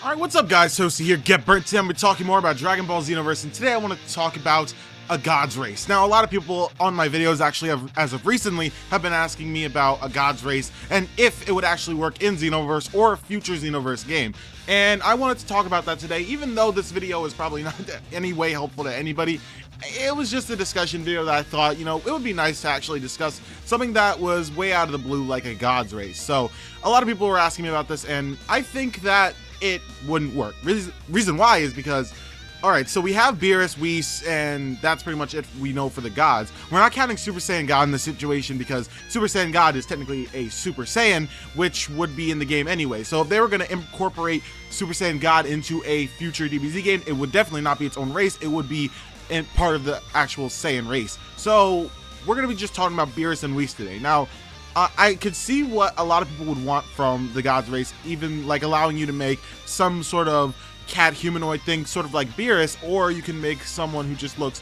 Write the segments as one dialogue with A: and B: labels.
A: Alright, what's up guys, Toasty here, Get Burnt Tim. We're talking more about Dragon Ball Xenoverse, and today I want to talk about a God's Race. Now, a lot of people on my videos actually as of recently have been asking me about a God's Race and if it would actually work in Xenoverse or a future Xenoverse game. And I wanted to talk about that today, even though this video is probably not in any way helpful to anybody. It was just a discussion video that I thought, it would be nice to actually discuss something that was way out of the blue, like a God's Race. So a lot of people were asking me about this, and I think that it wouldn't work. Reason why is because, alright, so we have Beerus, Whis, and that's pretty much it we know for the gods. We're not counting Super Saiyan God in this situation because Super Saiyan God is technically a Super Saiyan, which would be in the game anyway. So if they were going to incorporate Super Saiyan God into a future DBZ game, it would definitely not be its own race. It would be part of the actual Saiyan race. So we're going to be just talking about Beerus and Whis today. Now, I could see what a lot of people would want from the God's Race, even like allowing you to make some sort of cat humanoid thing, sort of like Beerus, or you can make someone who just looks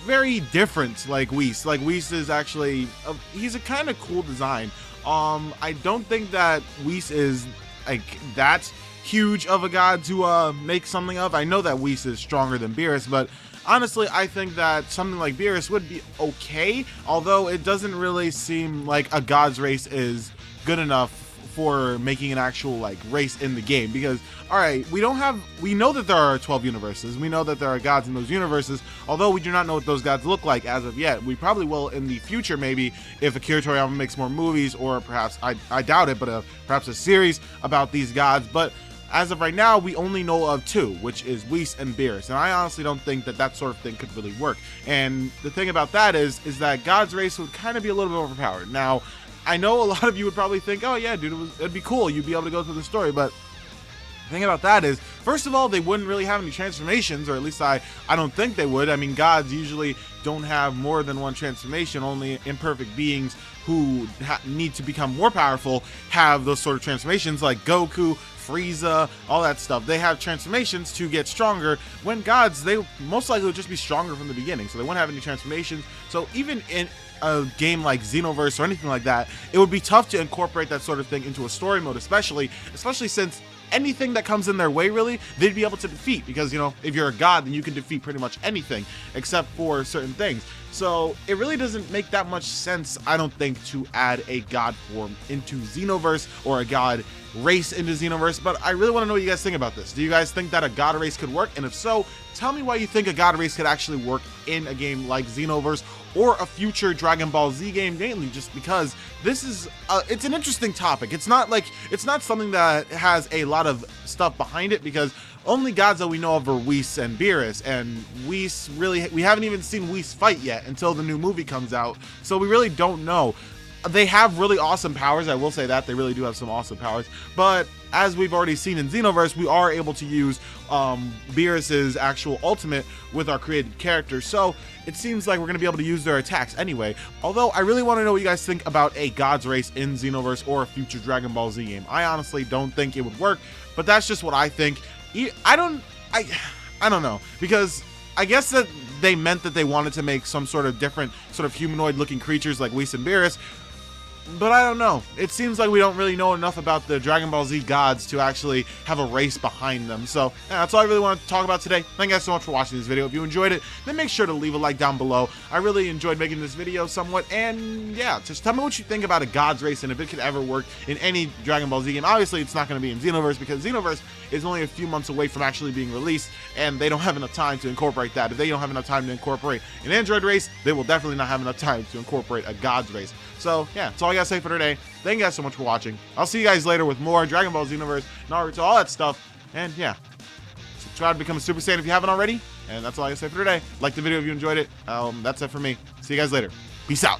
A: very different like Whis. Like Whis is actually, he's a kind of cool design. I don't think that Whis is like that huge of a god to make something of. I know that Whis is stronger than Beerus, but honestly, I think that something like Beerus would be okay, although it doesn't really seem like a God's Race is good enough for making an actual like race in the game. Because alright, we know that there are 12 universes, we know that there are gods in those universes, although we do not know what those gods look like as of yet. We probably will in the future, maybe if Akira Toriyama makes more movies, or perhaps, I doubt it, but perhaps a series about these gods. But as of right now, we only know of two, which is Whis and Beerus, and I honestly don't think that that sort of thing could really work. And the thing about that is that God's Race would kind of be a little bit overpowered. Now, I know a lot of you would probably think, oh yeah, dude, it'd be cool, you'd be able to go through the story, but the thing about that is, first of all, they wouldn't really have any transformations, or at least I don't think they would. I mean, gods usually don't have more than one transformation. Only imperfect beings who need to become more powerful have those sort of transformations, like Goku, Frieza, all that stuff. They have transformations to get stronger. When gods, they most likely would just be stronger from the beginning, so they won't have any transformations. So even in a game like Xenoverse or anything like that, it would be tough to incorporate that sort of thing into a story mode, especially since anything that comes in their way, really, they'd be able to defeat, because if you're a god, then you can defeat pretty much anything except for certain things. So it really doesn't make that much sense, I don't think, to add a god form into Xenoverse or a god race into Xenoverse. But I really want to know what you guys think about this. Do you guys think that a god race could work? And if so, tell me why you think a god race could actually work in a game like Xenoverse or a future Dragon Ball Z game, mainly just because this is it's an interesting topic. It's not something that has a lot of stuff behind it, because only gods that we know of are Whis and Beerus, and Whis we haven't even seen Whis fight yet until the new movie comes out, so we really don't know. They have really awesome powers, I will say that, they really do have some awesome powers, but as we've already seen in Xenoverse, we are able to use Beerus's actual ultimate with our created characters, so it seems like we're going to be able to use their attacks anyway. Although I really want to know what you guys think about a God's Race in Xenoverse or a future Dragon Ball Z game. I honestly don't think it would work, but that's just what I think. I don't know, because I guess that they meant that they wanted to make some sort of different sort of humanoid looking creatures like Whis and Beerus, but I don't know. It seems like we don't really know enough about the Dragon Ball Z gods to actually have a race behind them. So yeah, that's all I really wanted to talk about today. Thank you guys so much for watching this video. If you enjoyed it, then make sure to leave a like down below. I really enjoyed making this video somewhat, and yeah, just tell me what you think about a God's Race and if it could ever work in any Dragon Ball Z game. Obviously, it's not going to be in Xenoverse, because Xenoverse is only a few months away from actually being released, and they don't have enough time to incorporate that. If they don't have enough time to incorporate an Android race, they will definitely not have enough time to incorporate a God's Race. So yeah, that's all I gotta say for today. Thank you guys so much for watching. I'll see you guys later with more Dragon Ball Xenoverse, Naruto, all that stuff. And yeah, subscribe to become a Super Saiyan if you haven't already. And that's all I gotta say for today. Like the video if you enjoyed it. That's it for me. See you guys later. Peace out.